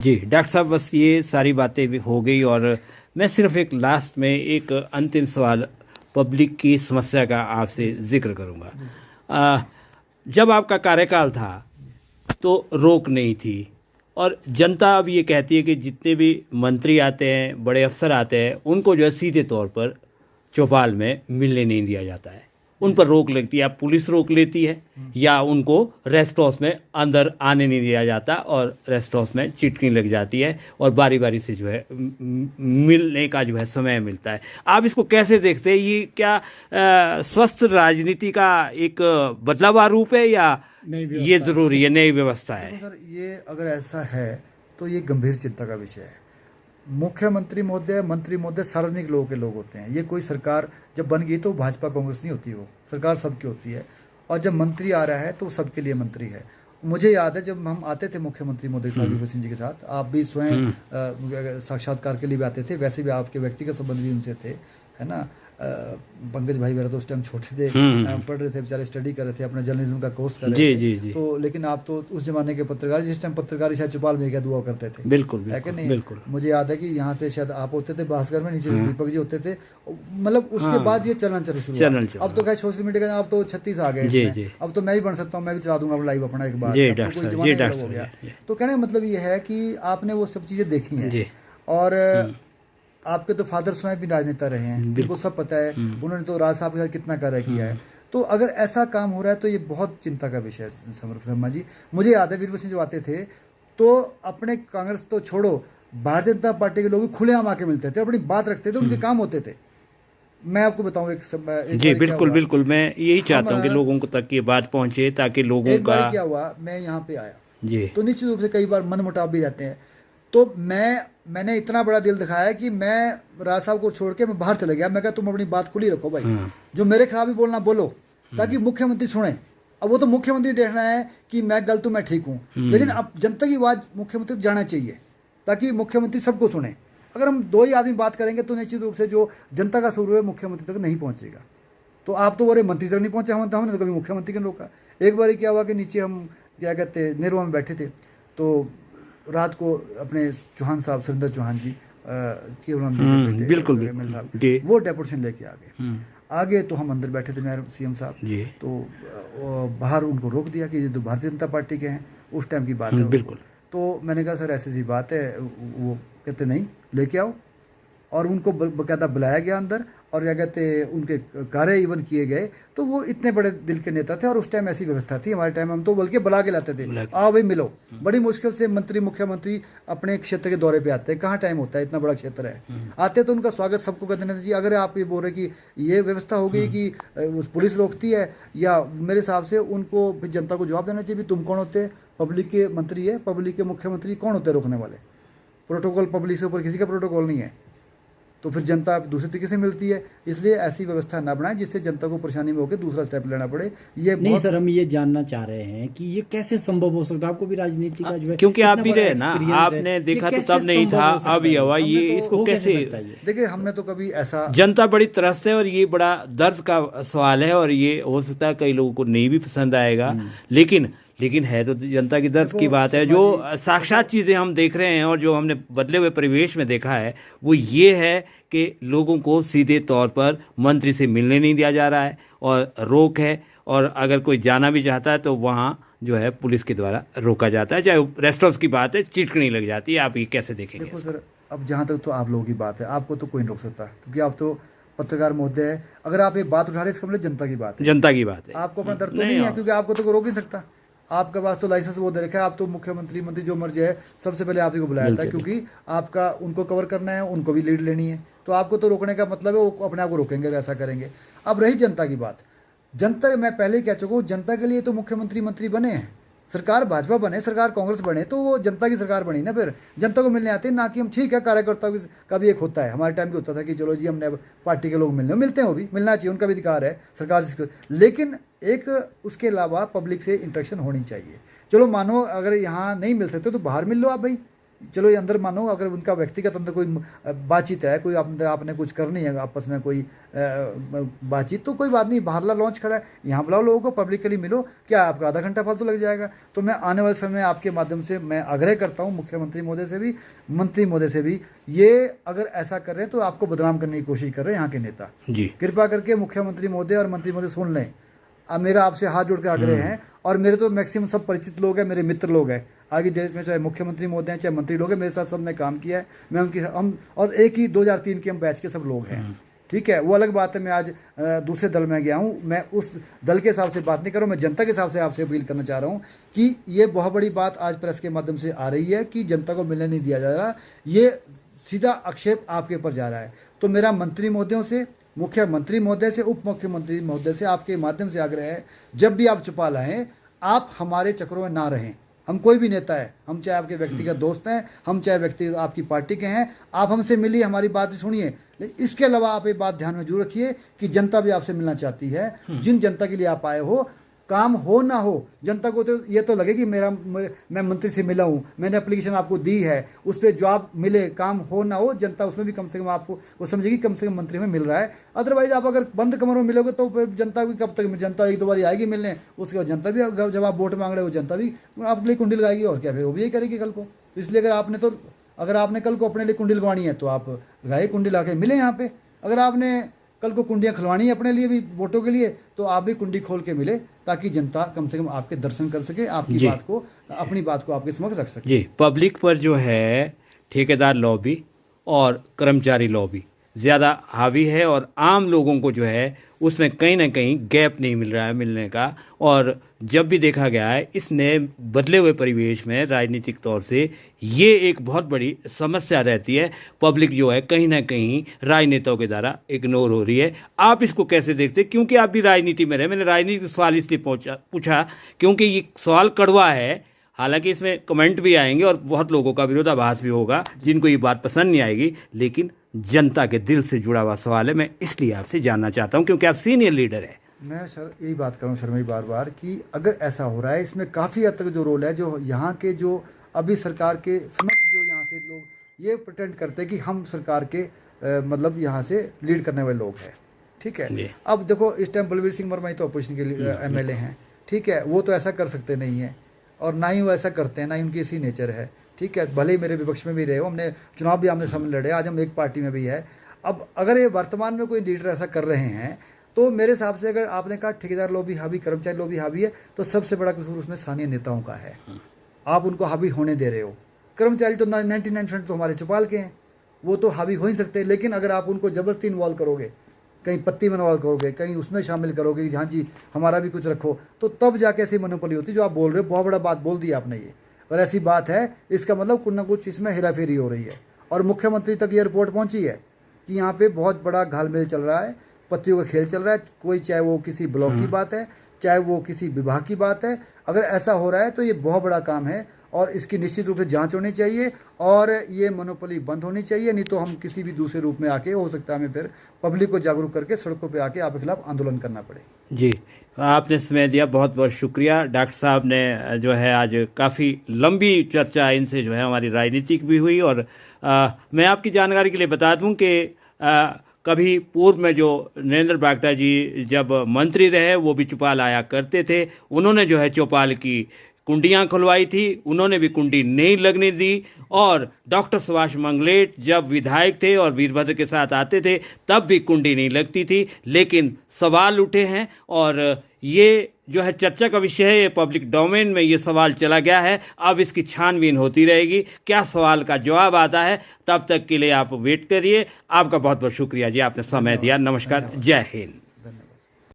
जी doctor साहब, बस ये सारी बातें भी हो गई और मैं सिर्फ एक लास्ट में एक अंतिम सवाल पब्लिक की समस्या का आपसे जिक्र करूंगा। आ, जब आपका कार्यकाल था तो रोक नहीं थी और जनता अब ये कहती है कि जितने भी मंत्री आते हैं, बड़े अफसर आते हैं, उनको जो है सीधे तौर पर चौपाल में मिलने नहीं दिया जाता है। उन पर रोक लगती है, पुलिस रोक लेती है या उनको रेस्ट हाउस में अंदर आने नहीं दिया जाता और रेस्ट हाउस में चिटकी लग जाती है और बारी बारी से जो है मिलने का जो है समय मिलता है। आप इसको कैसे देखते हैं? ये क्या स्वस्थ राजनीति का एक बदलाव रूप है या ये जरूरी है, नई व्यवस्था है? सर, ये अगर ऐसा है तो ये गंभीर चिंता का विषय है। मुख्यमंत्री महोदय, मंत्री महोदय सार्वजनिक लोगों के लोग होते हैं। ये कोई सरकार जब बन गई तो भाजपा कांग्रेस नहीं होती, वो सरकार सबकी होती है। और जब मंत्री आ रहा है तो सबके लिए मंत्री है। मुझे याद है जब हम आते थे मुख्यमंत्री महोदय साहब सिंह जी के साथ, आप भी स्वयं साक्षात्कार के लिए भी आते थे, वैसे भी आपके व्यक्तिगत संबंध भी उनसे थे, है ना। पंकज भाई मेरा तो उस टाइम छोटे थे, पढ़ रहे थे बेचारे, स्टडी कर रहे थे, अपना जर्नलिज्म का कोर्स कर रहे थे। तो लेकिन आप तो उस जमाने के पत्रकार, जिस टाइम पत्रकारी शायद चौपाल में क्या दुआ करते थे। बिल्कुल, है कि नहीं? बिल्कुल। मुझे याद है कि यहाँ से शायद आप होते थे भास्कर में, नीचे दीपक जी होते थे। मतलब उसके बाद ये चलन शुरू हुआ। अब तो क्या सोशल मीडिया का, अब तो 36 आ गए, अब तो मैं भी बन सकता हूँ, मैं भी चला दूंगा लाइव अपना एक बार। हो गया। तो कहने का मतलब ये है कि आपने वो सब चीजें देखी हैं और आपके तो फादर स्वयं भी राजनेता रहे हैं, उनको सब पता है। उन्होंने तो राज साहब के साथ कितना कार्य किया है। तो अगर ऐसा काम हो रहा है तो ये बहुत चिंता का विषय है शर्मा जी। मुझे याद है वीरभद्र सिंह जब आते थे तो अपने कांग्रेस तो छोड़ो, भारतीय जनता पार्टी के लोग भी खुलेआम आके मिलते थे, अपनी बात रखते थे, उनके काम होते थे। मैं आपको बताऊं एक जी बिल्कुल बिल्कुल, मैं यही चाहता हूँ कि लोगों को तक ये बात पहुंचे ताकि लोगों एक बार क्या हुआ, मैं यहाँ पे आया जी, तो निश्चित रूप से कई बार मनमुटाव भी रहते हैं। तो मैंने इतना बड़ा दिल दिखाया कि मैं राज साहब को छोड़ के मैं बाहर चले गया। मैं कहा तुम अपनी बात खुली रखो भाई, जो मेरे खिलाफ भी बोलना बोलो, ताकि मुख्यमंत्री सुने। अब वो तो मुख्यमंत्री देखना है कि मैं गलत हूँ, मैं ठीक हूँ, लेकिन अब जनता की आवाज मुख्यमंत्री तक जाना चाहिए ताकि मुख्यमंत्री सबको सुने। अगर हम दो ही आदमी बात करेंगे तो निश्चित रूप से जो जनता का स्वरूप है मुख्यमंत्री तक नहीं पहुंचेगा। तो आप तो बोले मंत्री तक नहीं पहुंचे, हमने तो कभी मुख्यमंत्री के रोका। एक बार क्या हुआ कि नीचे हम क्या कहते हैं नेरवा में बैठे थे, तो रात को अपने चौहान साहब, सुरेंद्र चौहान जी बिल्कुल वो डेपुटेशन लेके आ गए। तो हम अंदर बैठे थे, मैं सीएम साहब, तो बाहर उनको रोक दिया कि ये तो भारतीय जनता पार्टी के हैं। उस टाइम की बात है बिल्कुल। तो मैंने कहा सर ऐसी सी बात है। वो कहते नहीं, लेके आओ। और उनको बकायदा बुलाया गया अंदर और क्या कहते उनके कार्य इवन किए गए। तो वो इतने बड़े दिल के नेता थे और उस टाइम ऐसी व्यवस्था थी। हमारे टाइम हम तो बल्कि बुला के लाते थे, आओ भाई मिलो। बड़ी मुश्किल से मंत्री मुख्यमंत्री अपने क्षेत्र के दौरे पे आते हैं, कहाँ टाइम होता है, इतना बड़ा क्षेत्र है। आते तो उनका स्वागत सबको करते हैं जी। अगर आप ये बोल रहे कि ये व्यवस्था हो गई कि पुलिस रोकती है, या मेरे हिसाब से उनको फिर जनता को जवाब देना चाहिए, तुम कौन होते? पब्लिक के मंत्री है, पब्लिक के मुख्यमंत्री कौन होते हैं रोकने वाले? प्रोटोकॉल पब्लिक से ऊपर किसी का प्रोटोकॉल नहीं है। तो फिर जनता दूसरे तरीके से मिलती है। इसलिए ऐसी व्यवस्था ना बनाए जिससे जनता को परेशानी में होकर दूसरा स्टेप लेना पड़े। ये नहीं सर, हम ये जानना चाह रहे हैं कि ये कैसे संभव हो सकता है? आपको भी राजनीति का जो है, क्योंकि आप भी रहे ना, आपने देखा तो तब नहीं था, अब ये हुआ। ये इसको कैसे देखिए, हमने तो कभी ऐसा, जनता बड़ी तरस है और ये बड़ा दर्द का सवाल है और ये हो सकता है कई लोगों को नहीं भी पसंद आएगा, लेकिन है तो जनता की दर्द की बात है। जो साक्षात चीज़ें हम देख रहे हैं और जो हमने बदले हुए परिवेश में देखा है वो ये है कि लोगों को सीधे तौर पर मंत्री से मिलने नहीं दिया जा रहा है और रोक है। और अगर कोई जाना भी चाहता है तो वहाँ जो है पुलिस के द्वारा रोका जाता है। चाहे रेस्टोरेंट्स की बात है, चिटकनी लग जाती है। आप ये कैसे देखेंगे? देखो सर, अब जहाँ तक तो आप लोगों की बात है, आपको तो कोई नहीं रोक सकता क्योंकि आप तो पत्रकार महोदय है। अगर आप ये बात उठा रहे, इसका मतलब जनता की बात है, जनता की बात है। आपको अपना दर्द तो नहीं है, क्योंकि आपको तो कोई रोक नहीं सकता। आपके पास तो लाइसेंस वो दे रखा है, आप तो मुख्यमंत्री मंत्री जो मर्जी है सबसे पहले आप ही को बुलाया था, क्योंकि आपका उनको कवर करना है, उनको भी लीड लेनी है। तो आपको तो रोकने का मतलब है वो अपने आप को रोकेंगे, वैसा करेंगे। अब रही जनता की बात, जनता, मैं पहले ही कह चुका हूँ, जनता के लिए तो मुख्यमंत्री मंत्री बने हैं। सरकार भाजपा बने, सरकार कांग्रेस बने, तो वो जनता की सरकार बनी ना। फिर जनता को मिलने आते हैं, ना कि हम, ठीक है कार्यकर्ताओं का भी एक होता है, हमारे टाइम भी होता था कि चलो जी हमने पार्टी के लोग मिलते हैं, वो भी मिलना चाहिए, उनका भी अधिकार है सरकार से। लेकिन एक उसके अलावा पब्लिक से इंटरेक्शन होनी चाहिए। चलो मानो अगर यहाँ नहीं मिल सकते तो बाहर मिल लो आप भाई, चलो ये अंदर मानो अगर उनका व्यक्तिगत अंदर कोई बातचीत है, कोई आपने कुछ करनी है आपस में कोई बातचीत, तो कोई बात नहीं, बाहरला लॉन्च खड़ा है, यहाँ बुलाओ लोगों को, पब्लिकली मिलो, क्या आपका आधा घंटा फालतू लग जाएगा। तो मैं आने वाले समय आपके माध्यम से मैं आग्रह करता हूँ मुख्यमंत्री महोदय से भी, मंत्री महोदय से भी, ये अगर ऐसा कर रहे हैं तो आपको बदनाम करने की कोशिश कर रहे हैं यहाँ के नेता। जी कृपया करके मुख्यमंत्री महोदय और मंत्री महोदय सुन लें, अब मेरा आपसे हाथ जोड़ के आग्रह है, और मेरे तो मैक्सिमम सब परिचित लोग हैं, मेरे मित्र लोग हैं आगे देश में, चाहे मुख्यमंत्री महोदय हैं चाहे मंत्री लोग हैं, मेरे साथ सबने काम किया है, मैं उनकी हम और एक ही 2003 के हम बैच के सब लोग हैं, ठीक है। वो अलग बात है, मैं आज दूसरे दल में गया हूँ, मैं उस दल के हिसाब से बात नहीं कर रहा हूँ, मैं जनता के हिसाब से आपसे अपील करना चाह रहा हूँ कि ये बहुत बड़ी बात आज प्रेस के माध्यम से आ रही है कि जनता को मिलने नहीं दिया जा रहा, ये सीधा आक्षेप आपके ऊपर जा रहा है। तो मेरा मंत्री महोदयों से, मुख्यमंत्री महोदय से, उप मुख्यमंत्री महोदय से आपके माध्यम से आग्रह है, जब भी आप चुपा लाएं, आप हमारे चक्रों में ना रहें। हम कोई भी नेता है, हम चाहे आपके व्यक्तिगत दोस्त हैं, हम चाहे व्यक्तिगत आपकी पार्टी के हैं, आप हमसे मिलिए, हमारी बात सुनिए, लेकिन इसके अलावा आप ये बात ध्यान में जरूर रखिए कि जनता भी आपसे मिलना चाहती है। जिन जनता के लिए आप आए हो, काम हो ना हो, जनता को तो ये तो लगे कि मैं मंत्री से मिला हूँ, मैंने एप्लीकेशन आपको दी है, उस पर जवाब मिले, काम हो ना हो, जनता उसमें भी कम से कम आपको वो समझेगी कम से कम मंत्री में मिल रहा है। अदरवाइज आप अगर बंद कमरों में मिलोगे तो फिर जनता भी कब तक, जनता एक दो बार आएगी मिलने, उसके बाद जनता भी जब आप वोट मांग रहे हो, जनता भी आपके लिए कुंडी लगाएगी, और क्या फिर वो भी यही करेगी कल को। तो इसलिए अगर आपने कल को अपने लिए कुंडी लगवानी है तो आप लगाए, कुंडी ला के मिले यहाँ पे। अगर आपने कल को कुंडियाँ खुलवानी है अपने लिए भी वोटों के लिए, तो आप भी कुंडी खोल के मिले, ताकि जनता कम से कम आपके दर्शन कर सके, आपकी बात को, अपनी बात को आपके समक्ष रख सके। जी, पब्लिक पर जो है ठेकेदार लॉबी और कर्मचारी लॉबी ज़्यादा हावी है, और आम लोगों को जो है उसमें कहीं ना कहीं गैप नहीं मिल रहा है मिलने का। और जब भी देखा गया है इस नए बदले हुए परिवेश में राजनीतिक तौर से ये एक बहुत बड़ी समस्या रहती है, पब्लिक जो है कहीं ना कहीं राजनेताओं के द्वारा इग्नोर हो रही है। आप इसको कैसे देखते हैं, क्योंकि आप भी राजनीति में रहे। मैंने राजनीति सवाल इसलिए पूछा क्योंकि ये सवाल कड़वा है, हालांकि इसमें कमेंट भी आएंगे और बहुत लोगों का विरोधाभास भी होगा जिनको ये बात पसंद नहीं आएगी, लेकिन जनता के दिल से जुड़ा हुआ सवाल है। मैं इसलिए आपसे जानना चाहता हूं क्योंकि आप सीनियर लीडर हैं। मैं सर यही बात करूँ शर्मा बार बार कि अगर ऐसा हो रहा है, इसमें काफ़ी हद तक जो रोल है, जो यहाँ के जो अभी सरकार के समक्ष जो यहाँ से लोग ये प्रिटेंड करते हैं कि हम सरकार के मतलब यहाँ से लीड करने वाले लोग हैं, ठीक है। अब देखो इस टाइम बलवीर सिंह वर्मा तो अपोजिशन के MLA हैं, ठीक है, वो तो ऐसा कर सकते नहीं हैं, और ना ही वो ऐसा करते हैं, ना ही उनकी ऐसी नेचर है, ठीक है। भले ही मेरे विपक्ष में भी रहे हो, हमने चुनाव भी आमने सामने लड़े, आज हम एक पार्टी में भी है। अब अगर ये वर्तमान में कोई लीडर ऐसा कर रहे हैं, तो मेरे हिसाब से अगर आपने कहा ठेकेदार लॉबी हावी, कर्मचारी लॉबी हावी है, तो सबसे बड़ा कसूर उसमें स्थानीय नेताओं का है। आप उनको हावी होने दे रहे हो। कर्मचारी तो 99% तो हमारे चौपाल के हैं, वो तो हावी हो ही सकते हैं, लेकिन अगर आप उनको ज़बरदस्ती इन्वॉल्व करोगे, कहीं पत्ती में इन्वॉल्व करोगे, कहीं उसमें शामिल करोगे कि हाँ जी हमारा भी कुछ रखो, तो तब जाके ऐसी मनोपली होती है। जो आप बोल रहे हो बहुत बड़ा बात बोल दी आपने ये, और ऐसी बात है, इसका मतलब कुछ ना कुछ इसमें हेराफेरी हो रही है। और मुख्यमंत्री तक ये रिपोर्ट पहुंची है कि यहाँ पे बहुत बड़ा घालमेल चल रहा है, पत्तियों का खेल चल रहा है, कोई चाहे वो किसी ब्लॉक की बात है, चाहे वो किसी विभाग की बात है। अगर ऐसा हो रहा है तो ये बहुत बड़ा काम है, और इसकी निश्चित रूप से जांच होनी चाहिए, और ये मोनोपोली बंद होनी चाहिए। नहीं तो हम किसी भी दूसरे रूप में आके, हो सकता है हमें फिर पब्लिक को जागरूक करके सड़कों पे आके आपके खिलाफ आंदोलन करना पड़े। जी, आपने समय दिया, बहुत बहुत शुक्रिया। डॉक्टर साहब ने जो है आज काफ़ी लंबी चर्चा इनसे जो है हमारी राजनीतिक भी हुई, और मैं आपकी जानकारी के लिए बता दूं कि कभी पूर्व में जो नरेंद्र बरागटा जी जब मंत्री रहे वो भी चौपाल आया करते थे। उन्होंने जो है चौपाल की कुंडियाँ खुलवाई थी, उन्होंने भी कुंडी नहीं लगने दी। और डॉक्टर सुभाष मंगलेट जब विधायक थे और वीरभद्र के साथ आते थे तब भी कुंडी नहीं लगती थी। लेकिन सवाल उठे हैं, और ये जो है चर्चा का विषय है, ये पब्लिक डोमेन में ये सवाल चला गया है। अब इसकी छानबीन होती रहेगी, क्या सवाल का जवाब आता है। तब तक के लिए आप वेट करिए। आपका बहुत बहुत शुक्रिया जी, आपने समय दिया। नमस्कार, जय हिंद।